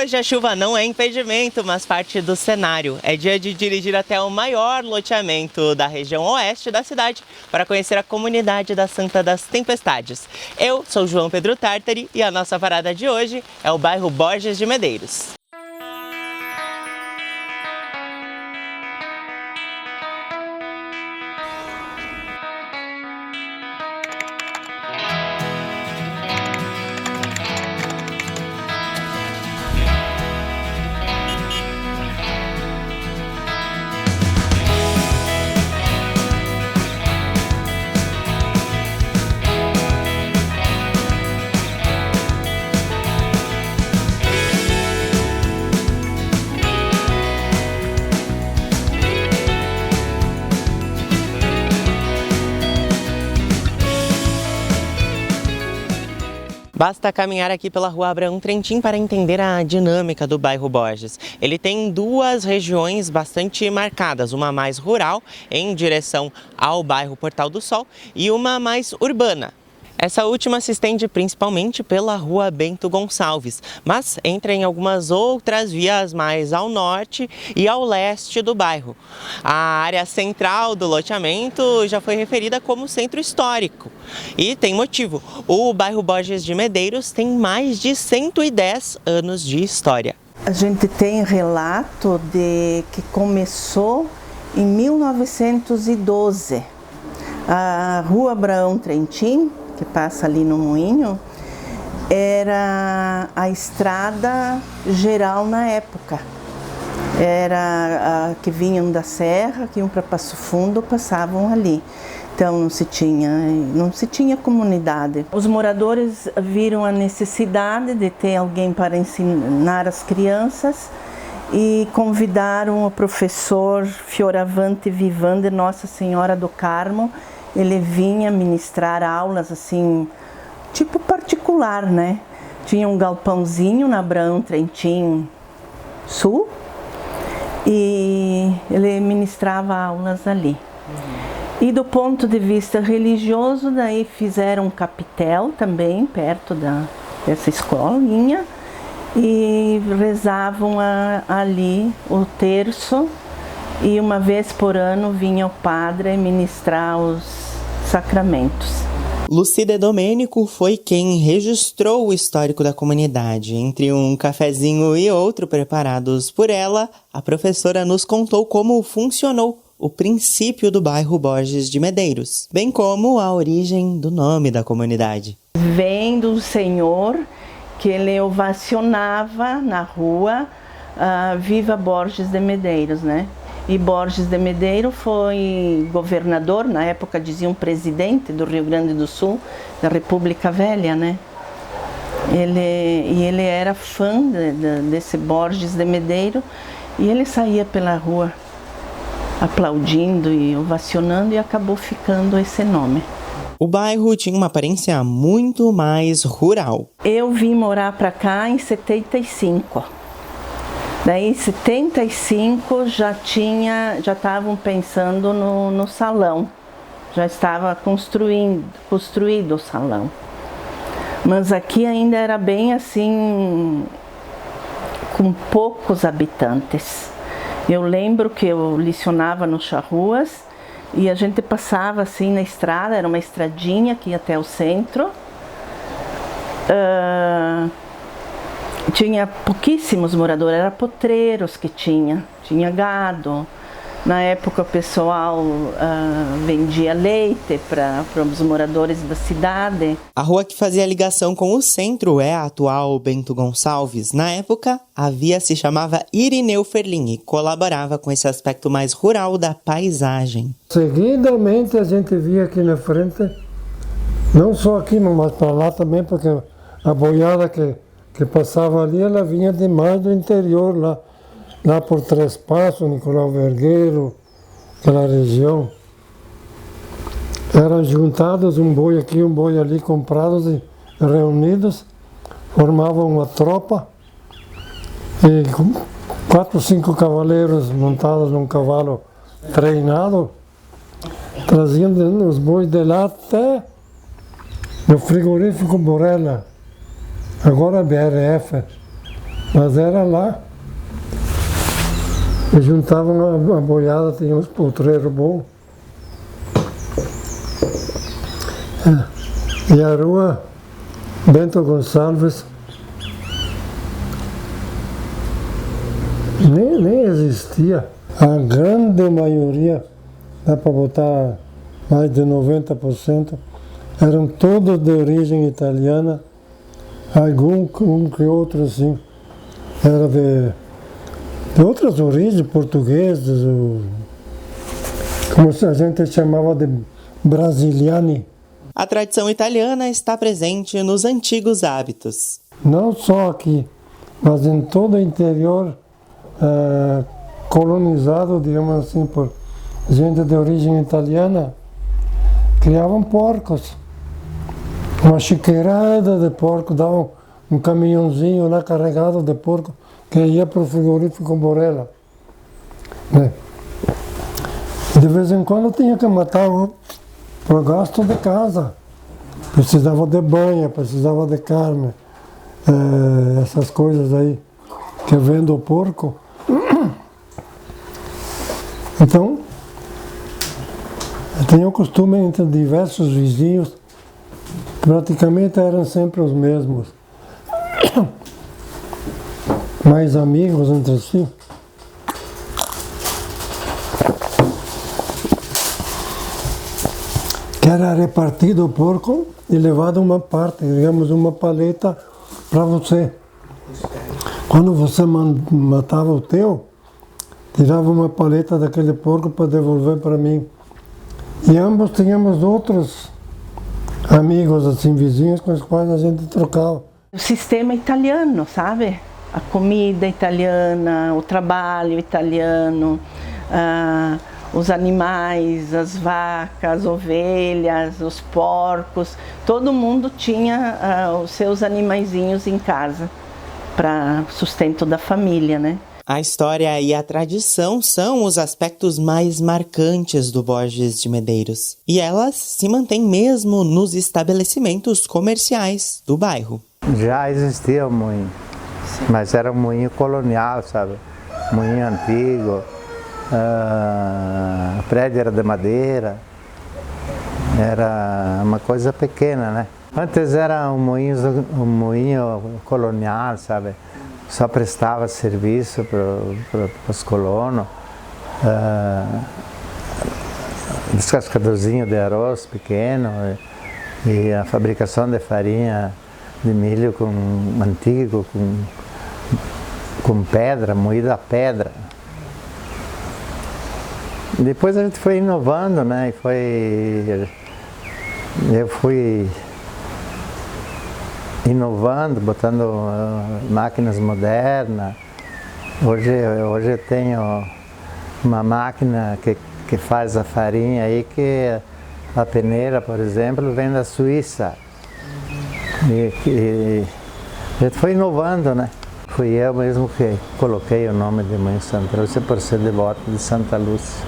Hoje a chuva não é impedimento, mas parte do cenário. É dia de dirigir até o maior loteamento da região oeste da cidade para conhecer a comunidade da Santa das Tempestades. Eu sou João Pedro Tartari e a nossa parada de hoje é o bairro Borges de Medeiros. Basta caminhar aqui pela Rua Abraão Trentin para entender a dinâmica do bairro Borges. Ele tem duas regiões bastante marcadas, uma mais rural, em direção ao bairro Portal do Sol, e uma mais urbana. Essa última se estende principalmente pela Rua Bento Gonçalves, mas entra em algumas outras vias mais ao norte e ao leste do bairro. A área central do loteamento já foi referida como centro histórico e tem motivo. O bairro Borges de Medeiros tem mais de 110 anos de história. A gente tem relato de que começou em 1912. A Rua Abraão Trentin, que passa ali no Moinho, era a estrada geral na época. Era a que vinham da serra, que iam para Passo Fundo, passavam ali. Então não se tinha comunidade. Os moradores viram a necessidade de ter alguém para ensinar as crianças e convidaram o professor Fioravante Vivande Nossa Senhora do Carmo. Ele vinha ministrar aulas assim, tipo particular, né? Tinha um galpãozinho na Abraão Trentin Sul e ele ministrava aulas ali. E do ponto de vista religioso, daí fizeram um capitel também, perto dessa escolinha, e rezavam ali o terço, e uma vez por ano vinha o padre ministrar os sacramentos. Lucida Domênico foi quem registrou o histórico da comunidade. Entre um cafezinho e outro preparados por ela, a professora nos contou como funcionou o princípio do bairro Borges de Medeiros, bem como a origem do nome da comunidade. Vem do senhor que ele ovacionava na rua Viva Borges de Medeiros, né? E Borges de Medeiros foi governador, na época diziam presidente do Rio Grande do Sul, da República Velha, né? Ele era fã desse Borges de Medeiros e ele saía pela rua aplaudindo e ovacionando e acabou ficando esse nome. O bairro tinha uma aparência muito mais rural. Eu vim morar para cá em 75. Daí em 75 já estavam pensando no salão, já estava construído o salão. Mas aqui ainda era bem assim, com poucos habitantes. Eu lembro que eu licionava no Charruas e a gente passava assim na estrada, era uma estradinha que ia até o centro. Tinha pouquíssimos moradores, eram potreiros que tinha gado. Na época o pessoal vendia leite para os moradores da cidade. A rua que fazia ligação com o centro é a atual Bento Gonçalves. Na época, a via se chamava Irineu Ferlin e colaborava com esse aspecto mais rural da paisagem. Seguidamente a gente via aqui na frente, não só aqui, mas para lá também, porque a boiada que passava ali, ela vinha demais do interior, lá por Três Passos, Nicolau Vergueiro, aquela região. Eram juntados um boi aqui, um boi ali, comprados e reunidos, formavam uma tropa, e com 4 ou 5 cavaleiros montados num cavalo treinado, traziam os bois de lá até no frigorífico Borella, agora BRF. Mas era lá. E juntavam a boiada, tínhamos potreiro bom. E a rua Bento Gonçalves nem existia. A grande maioria, dá para botar mais de 90%, eram todos de origem italiana, algum que outro assim, era de outras origens, portugueses, como a gente chamava de brasiliani. A tradição italiana está presente nos antigos hábitos. Não só aqui, mas em todo o interior colonizado, digamos assim, por gente de origem italiana, criavam porcos. Uma chiqueirada de porco, davam um caminhãozinho lá carregado de porco que ia para o frigorífico Borella. Né? De vez em quando tinha que matar por gasto de casa. Precisava de banha, precisava de carne, essas coisas aí que vem do porco. Então, eu tinha o costume entre diversos vizinhos, praticamente eram sempre os mesmos, mais amigos entre si. Que era repartido o porco e levado uma parte, digamos, uma paleta para você. Quando você matava o teu, tirava uma paleta daquele porco para devolver para mim. E ambos tínhamos outros amigos, assim, vizinhos com os quais a gente trocava. O sistema italiano, sabe? A comida italiana, o trabalho italiano, os animais, as vacas, as ovelhas, os porcos, todo mundo tinha os seus animaizinhos em casa para sustento da família, né? A história e a tradição são os aspectos mais marcantes do Borges de Medeiros. E elas se mantêm mesmo nos estabelecimentos comerciais do bairro. Já existia um moinho, mas era um moinho colonial, sabe? Moinho antigo. O prédio era de madeira, era uma coisa pequena, né? Antes era um moinho colonial, sabe? Só prestava serviço para os colonos, descascadorzinho de arroz pequeno e a fabricação de farinha de milho antigo, com pedra, moída a pedra. Depois a gente foi inovando, né? Eu fui inovando, botando máquinas modernas. Hoje eu tenho uma máquina que faz a farinha aí, que a peneira, por exemplo, vem da Suíça. E a gente foi inovando, né? Fui eu mesmo que coloquei o nome de Moinho Santa Lúcia por ser devoto de Santa Lúcia.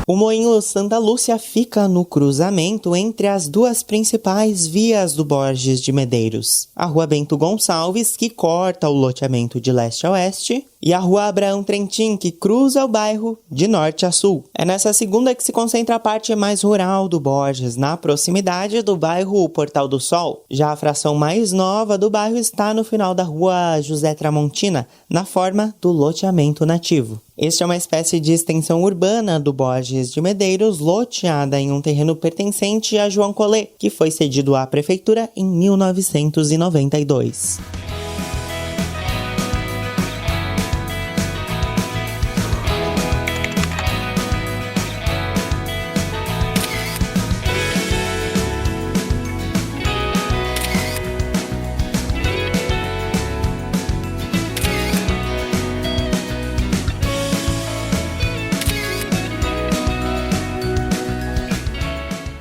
O Moinho Santa Lúcia fica no cruzamento entre as duas principais vias do Borges de Medeiros. A Rua Bento Gonçalves, que corta o loteamento de leste a oeste, e a Rua Abraão Trentin, que cruza o bairro de norte a sul. É nessa segunda que se concentra a parte mais rural do Borges, na proximidade do bairro Portal do Sol. Já a fração mais nova do bairro está no final da Rua José Tramontina, na forma do loteamento nativo. Este é uma espécie de extensão urbana do Borges de Medeiros, loteada em um terreno pertencente a João Collet, que foi cedido à prefeitura em 1992.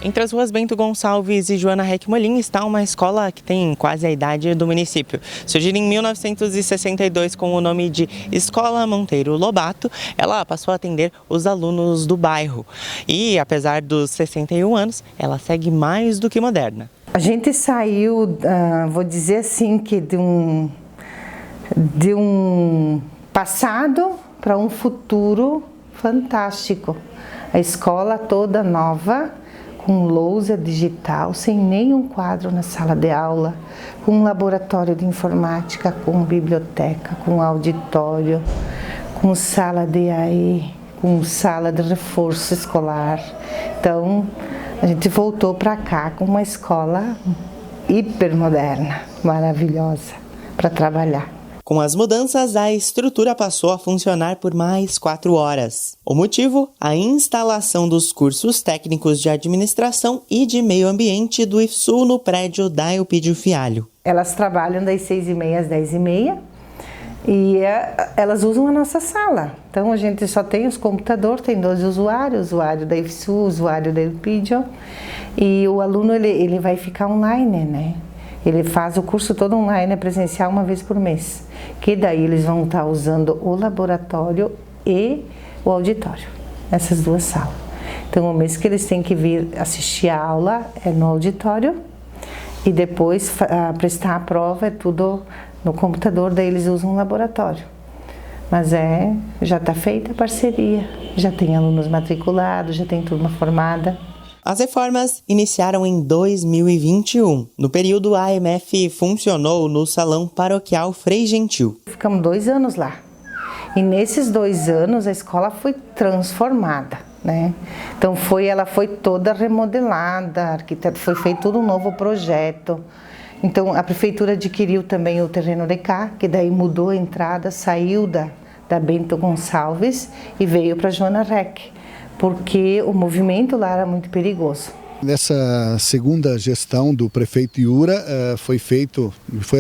Entre as ruas Bento Gonçalves e Joana Reck-Molin está uma escola que tem quase a idade do município. Surgida em 1962 com o nome de Escola Monteiro Lobato, ela passou a atender os alunos do bairro. E, apesar dos 61 anos, ela segue mais do que moderna. A gente saiu, vou dizer assim, que de um passado para um futuro fantástico. A escola toda nova, com lousa digital, sem nenhum quadro na sala de aula, com um laboratório de informática, com biblioteca, com auditório, com sala de AI, com sala de reforço escolar. Então, a gente voltou para cá com uma escola hipermoderna, maravilhosa, para trabalhar. Com as mudanças, a estrutura passou a funcionar por mais 4 horas. O motivo? A instalação dos cursos técnicos de administração e de meio ambiente do IFSU no prédio da Elpidio Fialho. Elas trabalham das 6h30 às 10h30 e elas usam a nossa sala. Então a gente só tem os computadores, tem 2 usuários, usuário da IFSU, usuário da Elpidio, e o aluno ele vai ficar online, né? Ele faz o curso todo online, presencial, uma vez por mês. Que daí eles vão estar usando o laboratório e o auditório, essas 2 salas. Então, o mês que eles têm que vir assistir a aula é no auditório e depois prestar a prova é tudo no computador, daí eles usam o laboratório. Mas já está feita a parceria, já tem alunos matriculados, já tem turma formada. As reformas iniciaram em 2021. No período, a AMF funcionou no Salão Paroquial Frei Gentil. Ficamos 2 anos lá. E nesses 2 anos a escola foi transformada, né? Então ela foi toda remodelada, foi feito todo um novo projeto. Então a prefeitura adquiriu também o terreno de cá, que daí mudou a entrada, saiu da Bento Gonçalves e veio para Joana Reck, porque o movimento lá era muito perigoso. Nessa segunda gestão do prefeito Iura, foi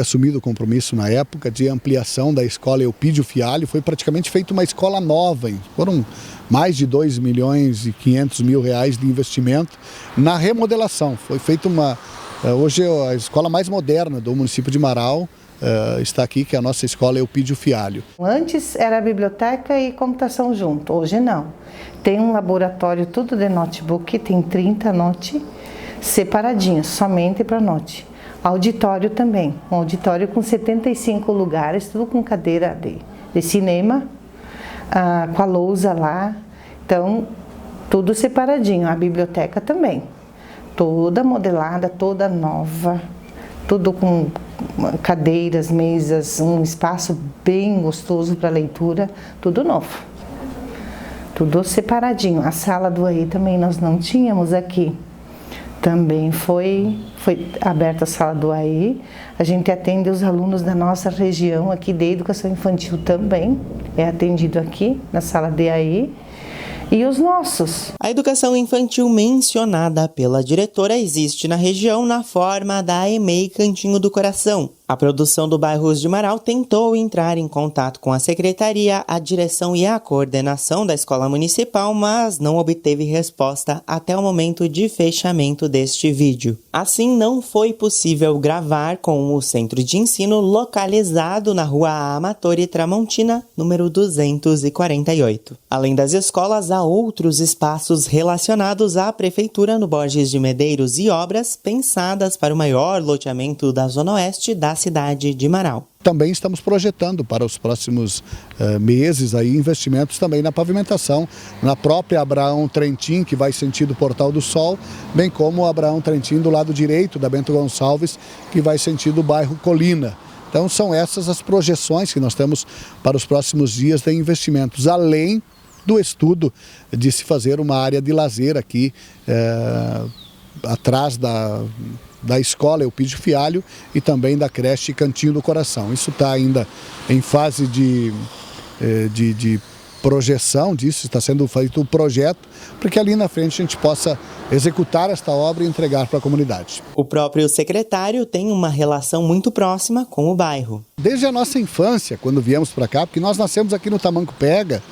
assumido o compromisso na época de ampliação da escola Elpidio Fialho. Foi praticamente feita uma escola nova, foram mais de R$2.500.000 de investimento na remodelação. Foi feita hoje a escola mais moderna do município de Marau, está aqui, que é a nossa escola Elpidio Fialho. Antes era biblioteca e computação junto, hoje não. Tem um laboratório tudo de notebook, tem 30 note separadinhos, somente para note. Auditório também, um auditório com 75 lugares, tudo com cadeira de cinema, com a lousa lá. Então, tudo separadinho. A biblioteca também, toda modelada, toda nova, tudo com cadeiras, mesas, um espaço bem gostoso para leitura, tudo novo, tudo separadinho. A sala do AI também nós não tínhamos aqui, também foi aberta a sala do AI. A gente atende os alunos da nossa região aqui de educação infantil também, é atendido aqui na sala de AI. E os nossos. A educação infantil mencionada pela diretora existe na região na forma da EMEI Cantinho do Coração. A produção do Bairros de Marau tentou entrar em contato com a secretaria, a direção e a coordenação da escola municipal, mas não obteve resposta até o momento de fechamento deste vídeo. Assim, não foi possível gravar com o centro de ensino localizado na Rua Amatori Tramontina, número 248. Além das escolas, há outros espaços relacionados à prefeitura no Borges de Medeiros e obras pensadas para o maior loteamento da Zona Oeste da cidade de Marau. Também estamos projetando para os próximos meses aí investimentos também na pavimentação, na própria Abraão Trentin, que vai sentido Portal do Sol, bem como o Abraão Trentin do lado direito da Bento Gonçalves, que vai sentido o bairro Colina. Então são essas as projeções que nós temos para os próximos dias de investimentos, além do estudo de se fazer uma área de lazer aqui atrás da escola Elpidio Fialho e também da creche Cantinho do Coração. Isso está ainda em fase de projeção disso, está sendo feito o projeto, para que ali na frente a gente possa executar esta obra e entregar para a comunidade. O próprio secretário tem uma relação muito próxima com o bairro. Desde a nossa infância, quando viemos para cá, porque nós nascemos aqui no Tamanco Pega,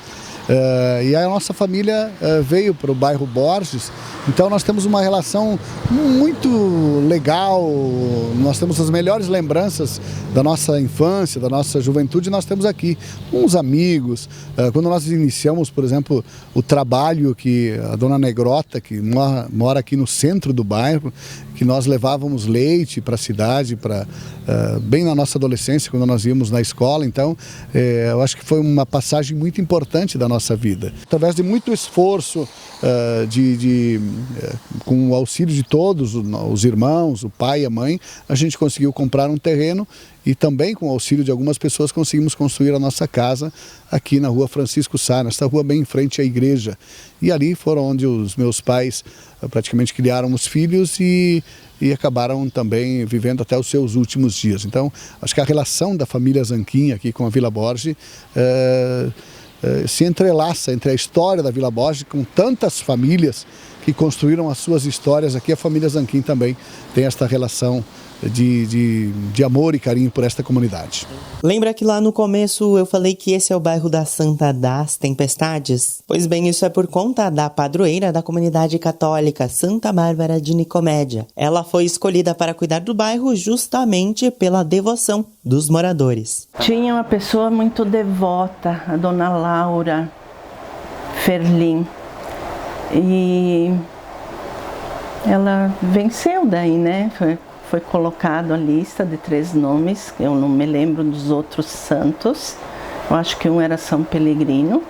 E a nossa família veio para o bairro Borges, então nós temos uma relação muito legal, nós temos as melhores lembranças da nossa infância, da nossa juventude, nós temos aqui uns amigos. Quando nós iniciamos, por exemplo, o trabalho que a dona Negrota, que mora aqui no centro do bairro, que nós levávamos leite para a cidade, bem na nossa adolescência, quando nós íamos na escola. Então, eu acho que foi uma passagem muito importante da nossa vida. Através de muito esforço, com o auxílio de todos, os irmãos, o pai e a mãe, a gente conseguiu comprar um terreno e também com o auxílio de algumas pessoas conseguimos construir a nossa casa aqui na rua Francisco Sá, nesta rua bem em frente à igreja. E ali foram onde os meus pais praticamente criaram os filhos e acabaram também vivendo até os seus últimos dias. Então, acho que a relação da família Zanquim aqui com a Vila Borges se entrelaça entre a história da Vila Borges com tantas famílias que construíram as suas histórias aqui. A família Zanquim também tem esta relação de amor e carinho por esta comunidade. Lembra que lá no começo eu falei que esse é o bairro da Santa das Tempestades? Pois bem, isso é por conta da padroeira da comunidade católica, Santa Bárbara de Nicomédia. Ela foi escolhida para cuidar do bairro justamente pela devoção dos moradores. Tinha uma pessoa muito devota, a dona Laura Ferlin, e ela venceu daí, né? Foi colocado a lista de 3 nomes, eu não me lembro dos outros santos, eu acho que um era São Pelegrino,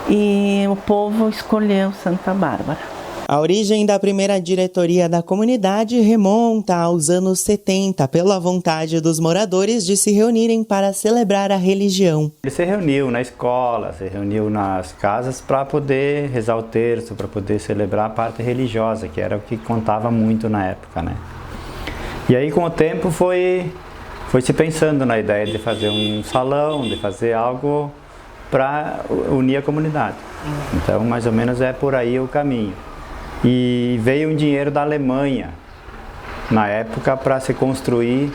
e o povo escolheu Santa Bárbara. A origem da primeira diretoria da comunidade remonta aos anos 70, pela vontade dos moradores de se reunirem para celebrar a religião. Ele se reuniu na escola, se reuniu nas casas para poder rezar o terço, para poder celebrar a parte religiosa, que era o que contava muito na época, né? E aí com o tempo foi se pensando na ideia de fazer um salão, de fazer algo para unir a comunidade. Então mais ou menos é por aí o caminho. E veio um dinheiro da Alemanha, na época, para se construir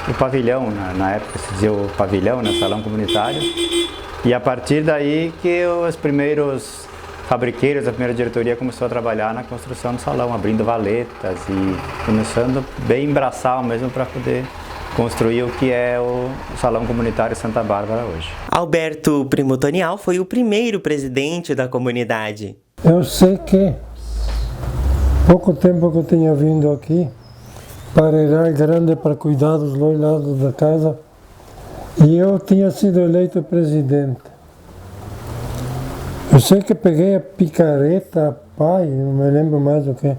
o pavilhão. Na época se dizia o pavilhão, né, salão comunitário. E a partir daí que os primeiros fabriqueiros, a primeira diretoria começou a trabalhar na construção do salão, abrindo valetas e começando bem braçal mesmo para poder construir o que é o Salão Comunitário Santa Bárbara hoje. Alberto Primo Tonial foi o primeiro presidente da comunidade. Eu sei que pouco tempo que eu tinha vindo aqui para Areial Grande para cuidar dos 2 lados da casa e eu tinha sido eleito presidente. Eu sei que peguei a picareta, pai, não me lembro mais o que,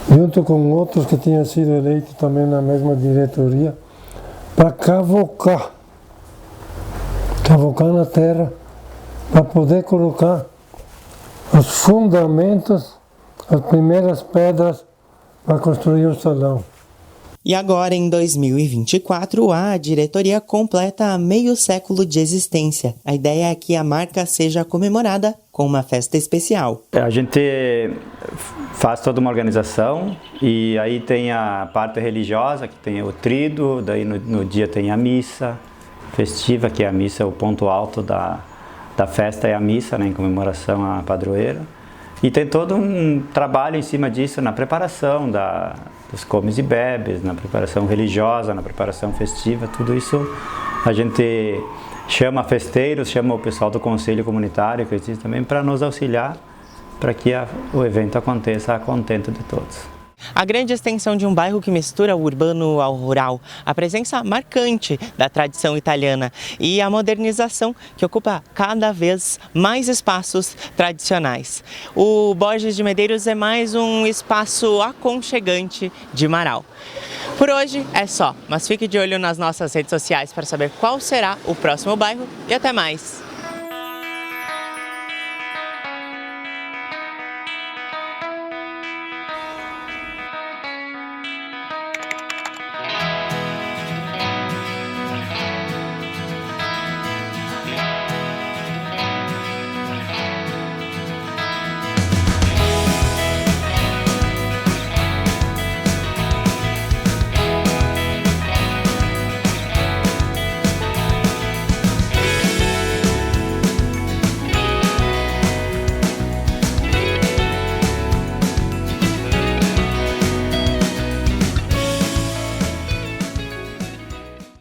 junto com outros que tinham sido eleitos também na mesma diretoria, para cavocar na terra, para poder colocar os fundamentos, as primeiras pedras para construir o salão. E agora, em 2024, a diretoria completa meio século de existência. A ideia é que a marca seja comemorada com uma festa especial. A gente faz toda uma organização e aí tem a parte religiosa, que tem o tríduo, daí no dia tem a missa festiva, que é a missa, o ponto alto da festa é a missa, né, em comemoração à padroeira. E tem todo um trabalho em cima disso, na preparação dos comes e bebes, na preparação religiosa, na preparação festiva, tudo isso a gente chama festeiros, chama o pessoal do conselho comunitário, que existe também, para nos auxiliar, para que o evento aconteça a contento de todos. A grande extensão de um bairro que mistura o urbano ao rural, a presença marcante da tradição italiana e a modernização que ocupa cada vez mais espaços tradicionais. O Borges de Medeiros é mais um espaço aconchegante de Marau. Por hoje é só, mas fique de olho nas nossas redes sociais para saber qual será o próximo bairro e até mais!